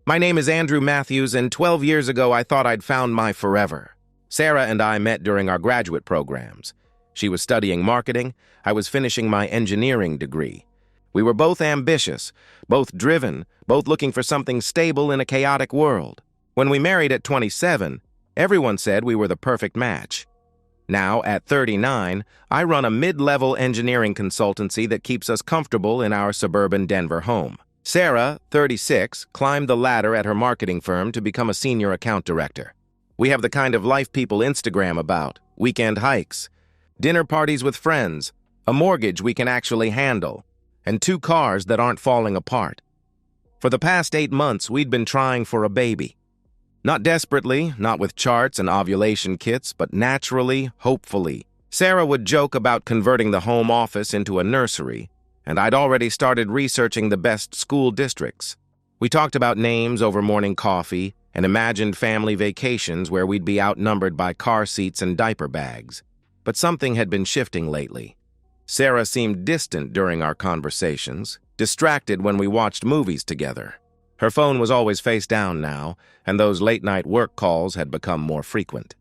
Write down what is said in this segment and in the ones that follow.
My name is Andrew Matthews, and 12 years ago I thought I'd found my forever. Sarah and I met during our graduate programs. She was studying marketing, I was finishing my engineering degree. We were both ambitious, both driven, both looking for something stable in a chaotic world. When we married at 27, everyone said we were the perfect match. Now, at 39, I run a mid-level engineering consultancy that keeps us comfortable in our suburban Denver home. Sarah, 36, climbed the ladder at her marketing firm to become a senior account director. We have the kind of life people Instagram about: weekend hikes, dinner parties with friends, a mortgage we can actually handle, and 2 cars that aren't falling apart. For the past 8 months, we'd been trying for a baby. Not desperately, not with charts and ovulation kits, but naturally, hopefully. Sarah would joke about converting the home office into a nursery, and I'd already started researching the best school districts. We talked about names over morning coffee and imagined family vacations where we'd be outnumbered by car seats and diaper bags. But something had been shifting lately. Sarah seemed distant during our conversations, distracted when we watched movies together. Her phone was always face down now, and those late-night work calls had become more frequent.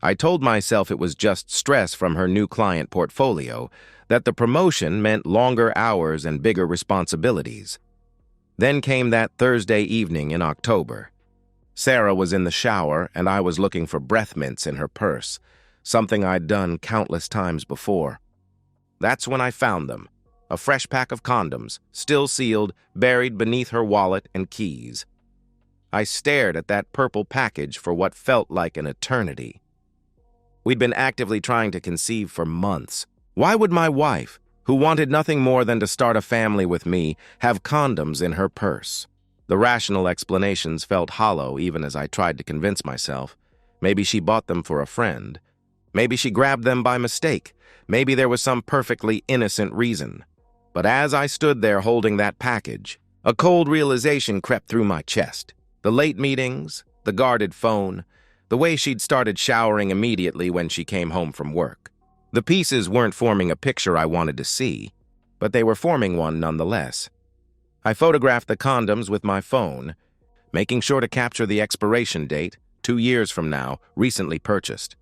I told myself it was just stress from her new client portfolio, that the promotion meant longer hours and bigger responsibilities. Then came that Thursday evening in October. Sarah was in the shower, and I was looking for breath mints in her purse, something I'd done countless times before. That's when I found them. A fresh pack of condoms, still sealed, buried beneath her wallet and keys. I stared at that purple package for what felt like an eternity. We'd been actively trying to conceive for months. Why would my wife, who wanted nothing more than to start a family with me, have condoms in her purse? The rational explanations felt hollow even as I tried to convince myself. Maybe she bought them for a friend. Maybe she grabbed them by mistake. Maybe there was some perfectly innocent reason. But as I stood there holding that package, a cold realization crept through my chest. The late meetings, the guarded phone, the way she'd started showering immediately when she came home from work. The pieces weren't forming a picture I wanted to see, but they were forming one nonetheless. I photographed the condoms with my phone, making sure to capture the expiration date, 2 years from now, recently purchased.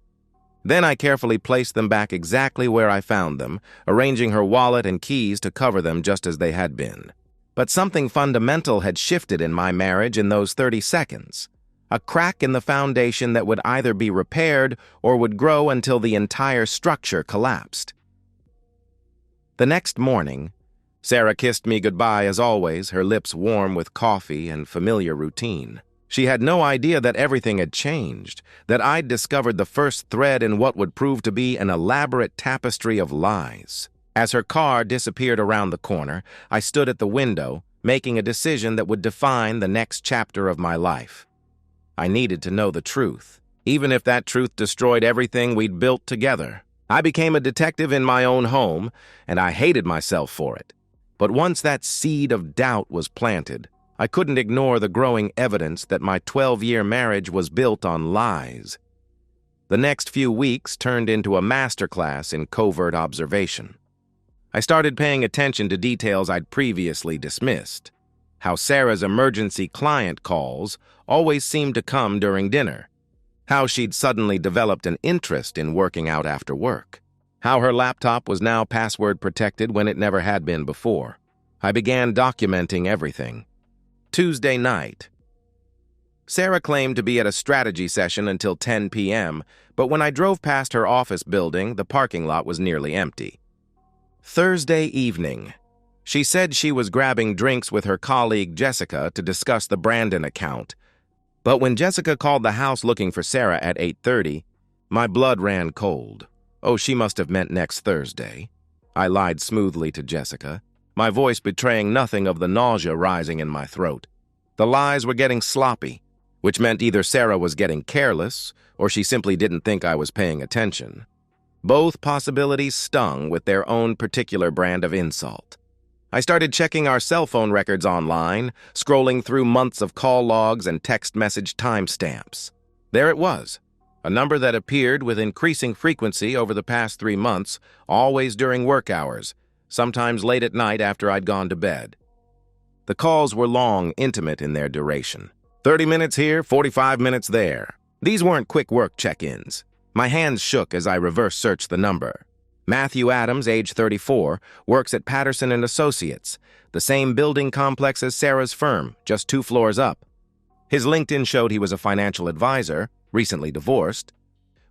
Then I carefully placed them back exactly where I found them, arranging her wallet and keys to cover them just as they had been. But something fundamental had shifted in my marriage in those 30 seconds. A crack in the foundation that would either be repaired or would grow until the entire structure collapsed. The next morning, Sarah kissed me goodbye as always, her lips warm with coffee and familiar routine. She had no idea that everything had changed, that I'd discovered the first thread in what would prove to be an elaborate tapestry of lies. As her car disappeared around the corner, I stood at the window, making a decision that would define the next chapter of my life. I needed to know the truth, even if that truth destroyed everything we'd built together. I became a detective in my own home, and I hated myself for it. But once that seed of doubt was planted, I couldn't ignore the growing evidence that my 12-year marriage was built on lies. The next few weeks turned into a masterclass in covert observation. I started paying attention to details I'd previously dismissed. How Sarah's emergency client calls always seemed to come during dinner. How she'd suddenly developed an interest in working out after work. How her laptop was now password protected when it never had been before. I began documenting everything. Tuesday night. Sarah claimed to be at a strategy session until 10 p.m., but when I drove past her office building, the parking lot was nearly empty. Thursday evening. She said she was grabbing drinks with her colleague Jessica to discuss the Brandon account. But when Jessica called the house looking for Sarah at 8:30, my blood ran cold. Oh, she must have meant next Thursday. I lied smoothly to Jessica, my voice betraying nothing of the nausea rising in my throat. The lies were getting sloppy, which meant either Sarah was getting careless or she simply didn't think I was paying attention. Both possibilities stung with their own particular brand of insult. I started checking our cell phone records online, scrolling through months of call logs and text message timestamps. There it was, a number that appeared with increasing frequency over the past 3 months, always during work hours, sometimes late at night after I'd gone to bed. The calls were long, intimate in their duration. 30 minutes here, 45 minutes there. These weren't quick work check-ins. My hands shook as I reverse searched the number. Matthew Adams, age 34, works at Patterson and Associates, the same building complex as Sarah's firm, just 2 floors up. His LinkedIn showed he was a financial advisor, recently divorced,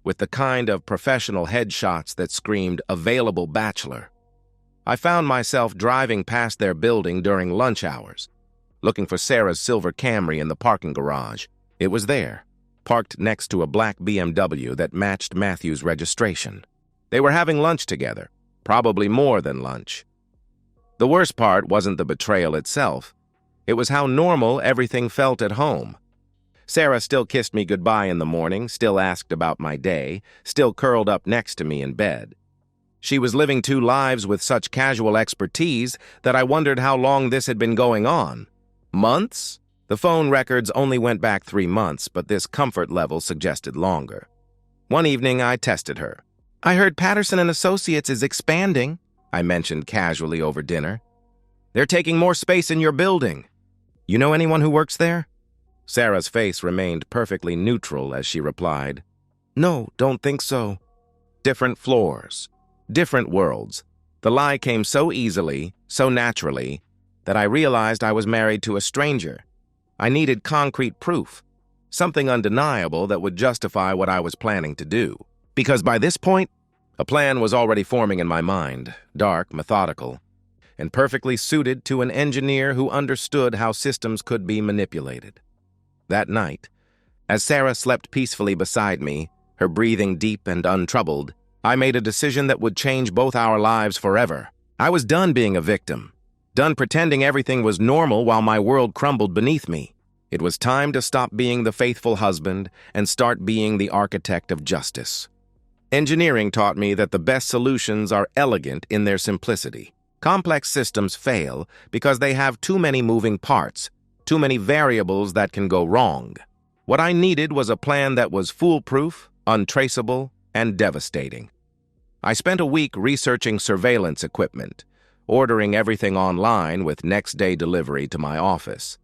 with the kind of professional headshots that screamed available bachelor. I found myself driving past their building during lunch hours, looking for Sarah's silver Camry in the parking garage. It was there, parked next to a black BMW that matched Matthew's registration. They were having lunch together, probably more than lunch. The worst part wasn't the betrayal itself. It was how normal everything felt at home. Sarah still kissed me goodbye in the morning, still asked about my day, still curled up next to me in bed. She was living 2 lives with such casual expertise that I wondered how long this had been going on. Months? The phone records only went back 3 months, but this comfort level suggested longer. One evening, I tested her. "I heard Patterson and Associates is expanding," I mentioned casually over dinner. "They're taking more space in your building. You know anyone who works there?" Sarah's face remained perfectly neutral as she replied, "No, don't think so." Different floors, different worlds. The lie came so easily, so naturally, that I realized I was married to a stranger. I needed concrete proof, something undeniable that would justify what I was planning to do. Because by this point, a plan was already forming in my mind, dark, methodical, and perfectly suited to an engineer who understood how systems could be manipulated. That night, as Sarah slept peacefully beside me, her breathing deep and untroubled, I made a decision that would change both our lives forever. I was done being a victim, done pretending everything was normal while my world crumbled beneath me. It was time to stop being the faithful husband and start being the architect of justice. Engineering taught me that the best solutions are elegant in their simplicity. Complex systems fail because they have too many moving parts, too many variables that can go wrong. What I needed was a plan that was foolproof, untraceable, and devastating. I spent a week researching surveillance equipment, ordering everything online with next-day delivery to my office.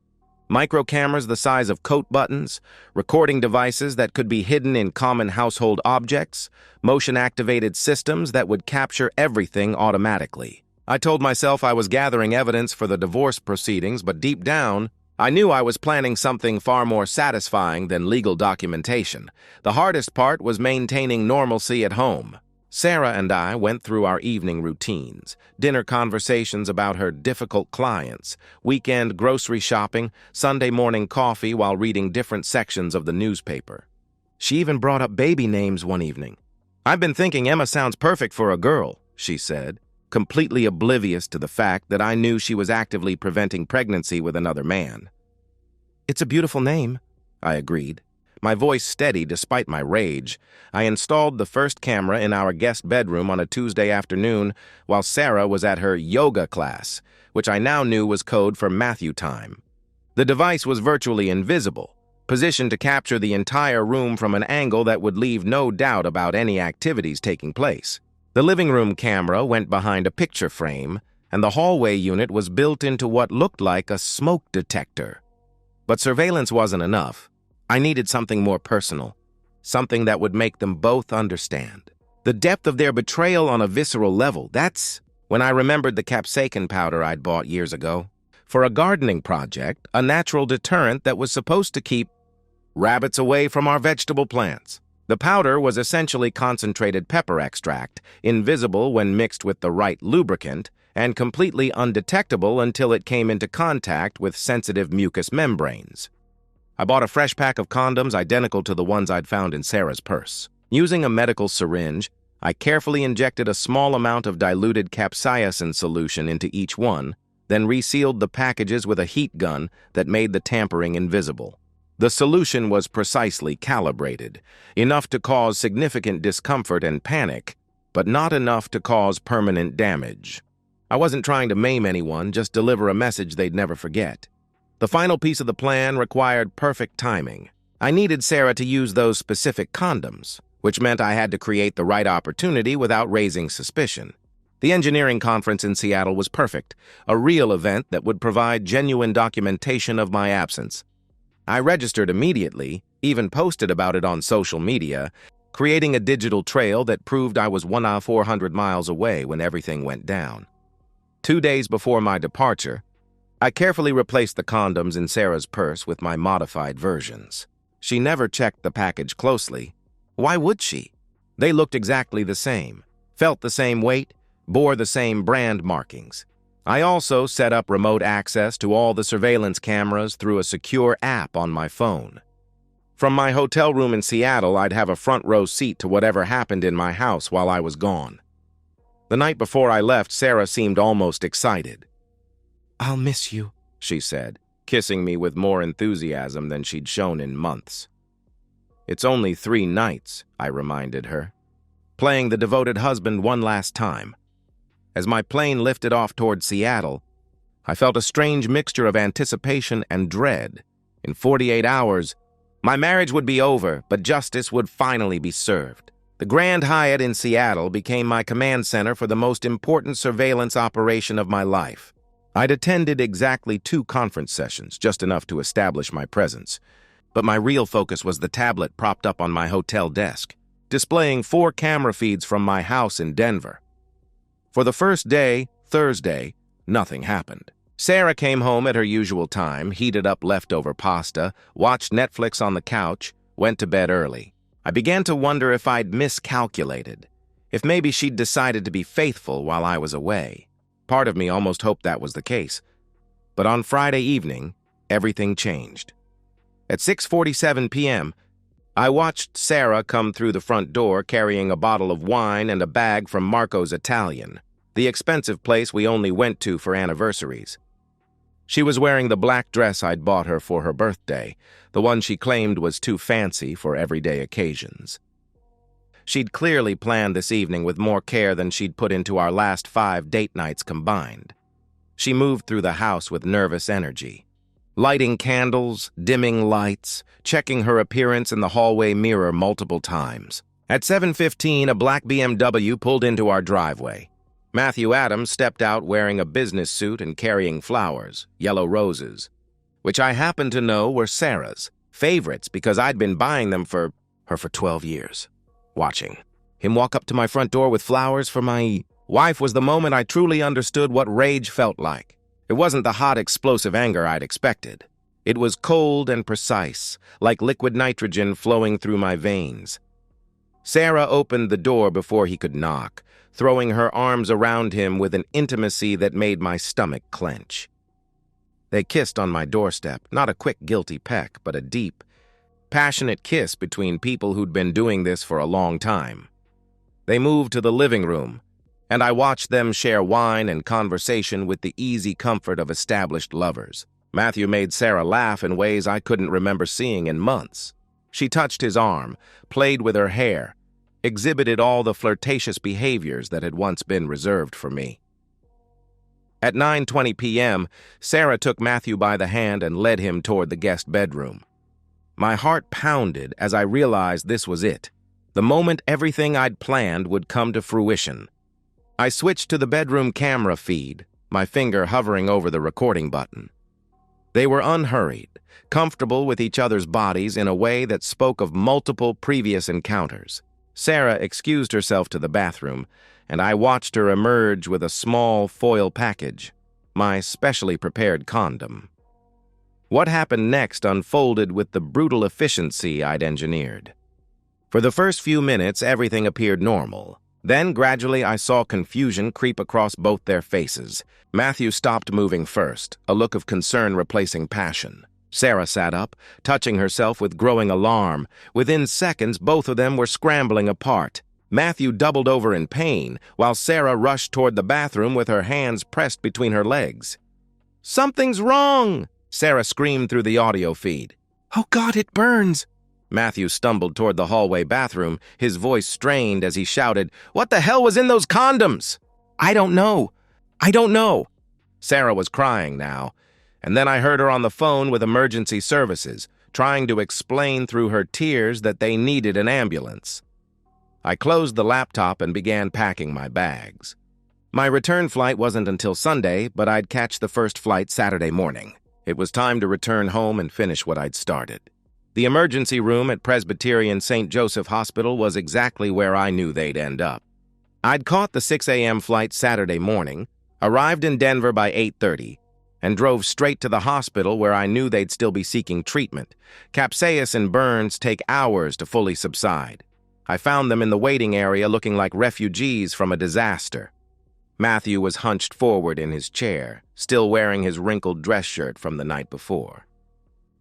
Micro cameras the size of coat buttons, recording devices that could be hidden in common household objects, motion-activated systems that would capture everything automatically. I told myself I was gathering evidence for the divorce proceedings, but deep down, I knew I was planning something far more satisfying than legal documentation. The hardest part was maintaining normalcy at home. Sarah and I went through our evening routines, dinner conversations about her difficult clients, weekend grocery shopping, Sunday morning coffee while reading different sections of the newspaper. She even brought up baby names one evening. "I've been thinking Emma sounds perfect for a girl," she said, completely oblivious to the fact that I knew she was actively preventing pregnancy with another man. "It's a beautiful name," I agreed. My voice steady despite my rage. I installed the first camera in our guest bedroom on a Tuesday afternoon while Sarah was at her yoga class, which I now knew was code for Matthew time. The device was virtually invisible, positioned to capture the entire room from an angle that would leave no doubt about any activities taking place. The living room camera went behind a picture frame, and the hallway unit was built into what looked like a smoke detector. But surveillance wasn't enough. I needed something more personal, something that would make them both understand. The depth of their betrayal on a visceral level, that's when I remembered the capsaicin powder I'd bought years ago. For a gardening project, a natural deterrent that was supposed to keep rabbits away from our vegetable plants. The powder was essentially concentrated pepper extract, invisible when mixed with the right lubricant, and completely undetectable until it came into contact with sensitive mucous membranes. I bought a fresh pack of condoms identical to the ones I'd found in Sarah's purse. Using a medical syringe, I carefully injected a small amount of diluted capsaicin solution into each one, then resealed the packages with a heat gun that made the tampering invisible. The solution was precisely calibrated, enough to cause significant discomfort and panic, but not enough to cause permanent damage. I wasn't trying to maim anyone, just deliver a message they'd never forget. The final piece of the plan required perfect timing. I needed Sarah to use those specific condoms, which meant I had to create the right opportunity without raising suspicion. The engineering conference in Seattle was perfect, a real event that would provide genuine documentation of my absence. I registered immediately, even posted about it on social media, creating a digital trail that proved I was 400 miles away when everything went down. 2 days before my departure, I carefully replaced the condoms in Sarah's purse with my modified versions. She never checked the package closely. Why would she? They looked exactly the same, felt the same weight, bore the same brand markings. I also set up remote access to all the surveillance cameras through a secure app on my phone. From my hotel room in Seattle, I'd have a front row seat to whatever happened in my house while I was gone. The night before I left, Sarah seemed almost excited. "I'll miss you," she said, kissing me with more enthusiasm than she'd shown in months. "It's only 3 nights," I reminded her, playing the devoted husband one last time. As my plane lifted off toward Seattle, I felt a strange mixture of anticipation and dread. In 48 hours, my marriage would be over, but justice would finally be served. The Grand Hyatt in Seattle became my command center for the most important surveillance operation of my life. I'd attended exactly 2 conference sessions, just enough to establish my presence. But my real focus was the tablet propped up on my hotel desk, displaying 4 camera feeds from my house in Denver. For the first day, Thursday, nothing happened. Sarah came home at her usual time, heated up leftover pasta, watched Netflix on the couch, went to bed early. I began to wonder if I'd miscalculated, if maybe she'd decided to be faithful while I was away. Part of me almost hoped that was the case. But on Friday evening, everything changed. At 6:47 p.m., I watched Sarah come through the front door carrying a bottle of wine and a bag from Marco's Italian, the expensive place we only went to for anniversaries. She was wearing the black dress I'd bought her for her birthday, the one she claimed was too fancy for everyday occasions. She'd clearly planned this evening with more care than she'd put into our last 5 date nights combined. She moved through the house with nervous energy, lighting candles, dimming lights, checking her appearance in the hallway mirror multiple times. At 7:15, a black BMW pulled into our driveway. Matthew Adams stepped out wearing a business suit and carrying flowers, yellow roses, which I happened to know were Sarah's, favorites because I'd been buying them for her for 12 years. Watching him walk up to my front door with flowers for my wife was the moment I truly understood what rage felt like. It wasn't the hot, explosive anger I'd expected. It was cold and precise, like liquid nitrogen flowing through my veins. Sarah opened the door before he could knock, throwing her arms around him with an intimacy that made my stomach clench. They kissed on my doorstep, not a quick, guilty peck, but a deep, passionate kiss between people who'd been doing this for a long time. They moved to the living room, and I watched them share wine and conversation with the easy comfort of established lovers. Matthew made Sarah laugh in ways I couldn't remember seeing in months. She touched his arm, played with her hair, exhibited all the flirtatious behaviors that had once been reserved for me. At 9:20 p.m., Sarah took Matthew by the hand and led him toward the guest bedroom. My heart pounded as I realized this was it, the moment everything I'd planned would come to fruition. I switched to the bedroom camera feed, my finger hovering over the recording button. They were unhurried, comfortable with each other's bodies in a way that spoke of multiple previous encounters. Sarah excused herself to the bathroom, and I watched her emerge with a small foil package, my specially prepared condom. What happened next unfolded with the brutal efficiency I'd engineered. For the first few minutes, everything appeared normal. Then, gradually, I saw confusion creep across both their faces. Matthew stopped moving first, a look of concern replacing passion. Sarah sat up, touching herself with growing alarm. Within seconds, both of them were scrambling apart. Matthew doubled over in pain, while Sarah rushed toward the bathroom with her hands pressed between her legs. "Something's wrong!" Sarah screamed through the audio feed. "Oh God, it burns!" Matthew stumbled toward the hallway bathroom, his voice strained as he shouted, "What the hell was in those condoms?" "I don't know. I don't know." Sarah was crying now, and then I heard her on the phone with emergency services, trying to explain through her tears that they needed an ambulance. I closed the laptop and began packing my bags. My return flight wasn't until Sunday, but I'd catch the first flight Saturday morning. It was time to return home and finish what I'd started. The emergency room at Presbyterian St. Joseph Hospital was exactly where I knew they'd end up. I'd caught the 6 a.m. flight Saturday morning, arrived in Denver by 8:30, and drove straight to the hospital where I knew they'd still be seeking treatment. Capsaicin and burns take hours to fully subside. I found them in the waiting area looking like refugees from a disaster. Matthew was hunched forward in his chair, still wearing his wrinkled dress shirt from the night before.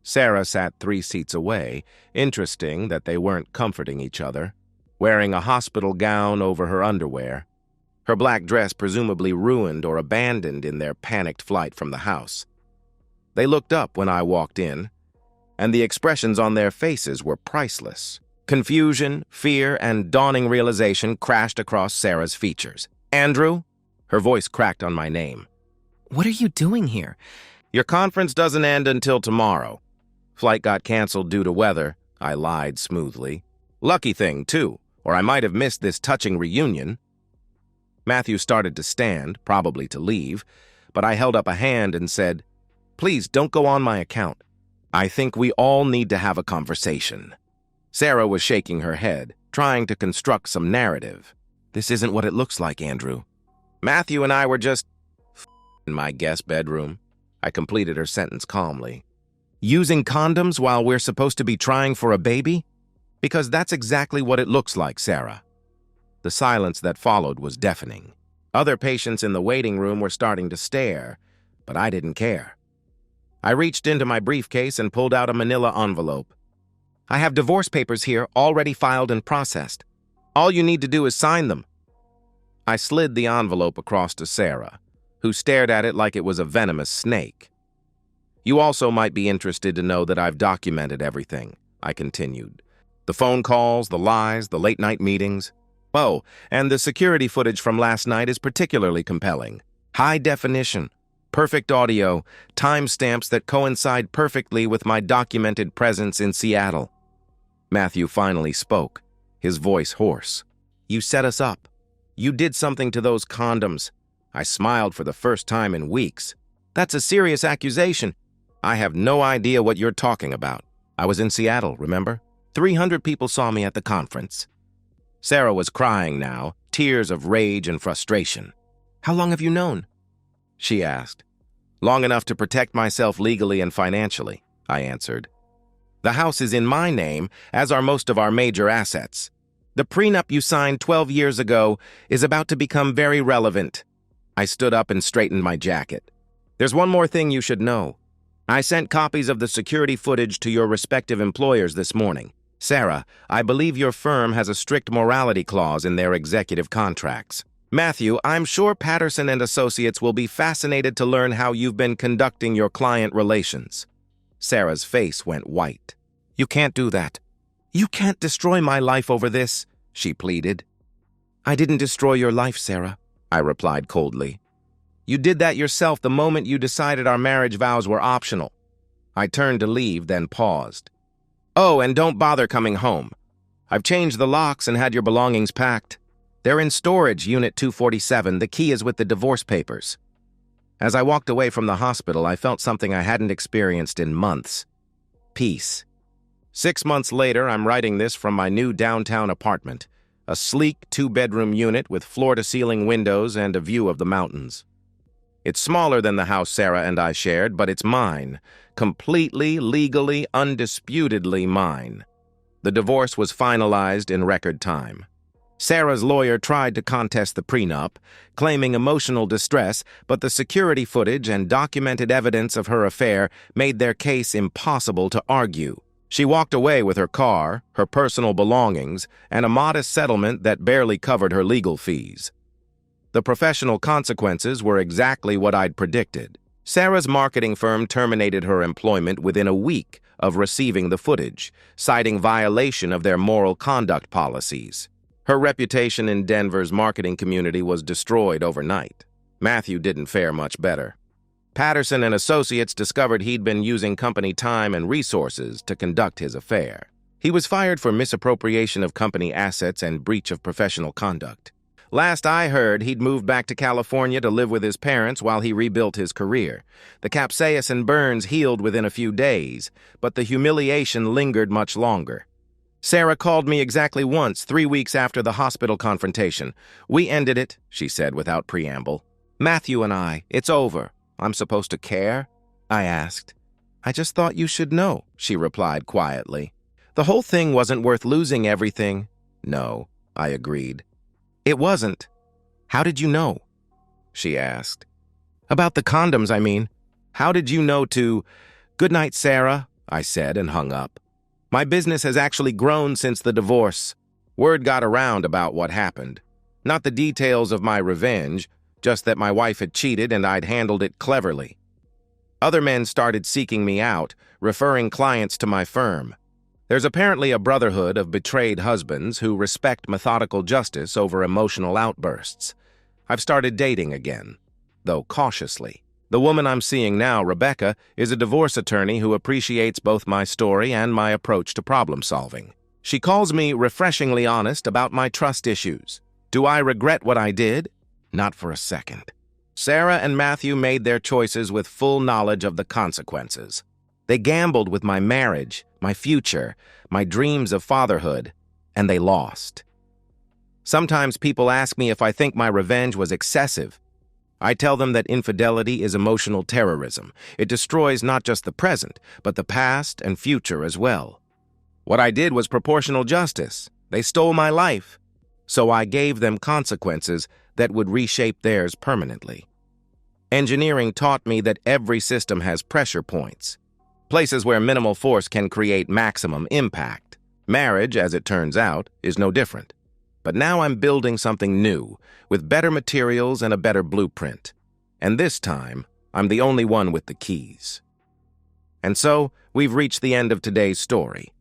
Sarah sat 3 seats away. Interesting that they weren't comforting each other, wearing a hospital gown over her underwear, her black dress presumably ruined or abandoned in their panicked flight from the house. They looked up when I walked in, and the expressions on their faces were priceless. Confusion, fear, and dawning realization crashed across Sarah's features. "Andrew?" Her voice cracked on my name. What are you doing here? "Your conference doesn't end until tomorrow. Flight got canceled due to weather," I lied smoothly. "Lucky thing, too, or I might have missed this touching reunion." Matthew started to stand, probably to leave, but I held up a hand and said, "Please don't go on my account. I think we all need to have a conversation." Sarah was shaking her head, trying to construct some narrative. "This isn't what it looks like, Andrew. Matthew and I were just in my guest bedroom." I completed her sentence calmly. "Using condoms while we're supposed to be trying for a baby? Because that's exactly what it looks like, Sarah." The silence that followed was deafening. Other patients in the waiting room were starting to stare, but I didn't care. I reached into my briefcase and pulled out a manila envelope. "I have divorce papers here, already filed and processed. All you need to do is sign them." I slid the envelope across to Sarah, who stared at it like it was a venomous snake. "You also might be interested to know that I've documented everything," I continued. "The phone calls, the lies, the late-night meetings. Oh, and the security footage from last night is particularly compelling. High definition, perfect audio, timestamps that coincide perfectly with my documented presence in Seattle." Matthew finally spoke, his voice hoarse. "You set us up. You did something to those condoms." I smiled for the first time in weeks. "That's a serious accusation." "I have no idea what you're talking about. I was in Seattle, remember? 300 people saw me at the conference." Sarah was crying now, tears of rage and frustration. "How long have you known?" she asked. "Long enough to protect myself legally and financially," I answered. "The house is in my name, as are most of our major assets. The prenup you signed 12 years ago is about to become very relevant." I stood up and straightened my jacket. "There's one more thing you should know. I sent copies of the security footage to your respective employers this morning. Sarah, I believe your firm has a strict morality clause in their executive contracts. Matthew, I'm sure Patterson and Associates will be fascinated to learn how you've been conducting your client relations." Sarah's face went white. "You can't do that. You can't destroy my life over this," she pleaded. "I didn't destroy your life, Sarah," I replied coldly. "You did that yourself the moment you decided our marriage vows were optional." I turned to leave, then paused. "Oh, and don't bother coming home. I've changed the locks and had your belongings packed. They're in storage, Unit 247. The key is with the divorce papers." As I walked away from the hospital, I felt something I hadn't experienced in months. Peace. 6 months later, I'm writing this from my new downtown apartment, a sleek 2-bedroom unit with floor-to-ceiling windows and a view of the mountains. It's smaller than the house Sarah and I shared, but it's mine. Completely, legally, undisputedly mine. The divorce was finalized in record time. Sarah's lawyer tried to contest the prenup, claiming emotional distress, but the security footage and documented evidence of her affair made their case impossible to argue. She walked away with her car, her personal belongings, and a modest settlement that barely covered her legal fees. The professional consequences were exactly what I'd predicted. Sarah's marketing firm terminated her employment within a week of receiving the footage, citing violation of their moral conduct policies. Her reputation in Denver's marketing community was destroyed overnight. Matthew didn't fare much better. Patterson and Associates discovered he'd been using company time and resources to conduct his affair. He was fired for misappropriation of company assets and breach of professional conduct. Last I heard, he'd moved back to California to live with his parents while he rebuilt his career. The capsaicin burns healed within a few days, but the humiliation lingered much longer. Sarah called me exactly once, 3 weeks after the hospital confrontation. "We ended it," she said without preamble. "Matthew and I, it's over." "I'm supposed to care?" I asked. "I just thought you should know," she replied quietly. "The whole thing wasn't worth losing everything." "No," I agreed. "It wasn't." "How did you know?" she asked. "About the condoms, I mean. How did you know to—" "Good night, Sarah," I said and hung up. My business has actually grown since the divorce. Word got around about what happened. Not the details of my revenge, just that my wife had cheated and I'd handled it cleverly. Other men started seeking me out, referring clients to my firm. There's apparently a brotherhood of betrayed husbands who respect methodical justice over emotional outbursts. I've started dating again, though cautiously. The woman I'm seeing now, Rebecca, is a divorce attorney who appreciates both my story and my approach to problem solving. She calls me refreshingly honest about my trust issues. Do I regret what I did? Not for a second. Sarah and Matthew made their choices with full knowledge of the consequences. They gambled with my marriage, my future, my dreams of fatherhood, and they lost. Sometimes people ask me if I think my revenge was excessive. I tell them that infidelity is emotional terrorism. It destroys not just the present, but the past and future as well. What I did was proportional justice. They stole my life. So I gave them consequences that would reshape theirs permanently. Engineering taught me that every system has pressure points, places where minimal force can create maximum impact. Marriage, as it turns out, is no different. But now I'm building something new, with better materials and a better blueprint. And this time, I'm the only one with the keys. And so, we've reached the end of today's story.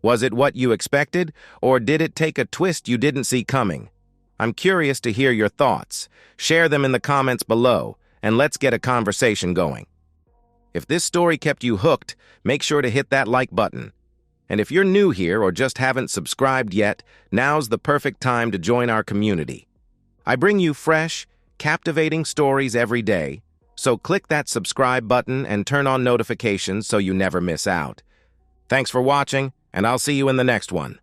Was it what you expected, or did it take a twist you didn't see coming? I'm curious to hear your thoughts. Share them in the comments below, and let's get a conversation going. If this story kept you hooked, make sure to hit that like button. And if you're new here or just haven't subscribed yet, now's the perfect time to join our community. I bring you fresh, captivating stories every day, so click that subscribe button and turn on notifications so you never miss out. Thanks for watching, and I'll see you in the next one.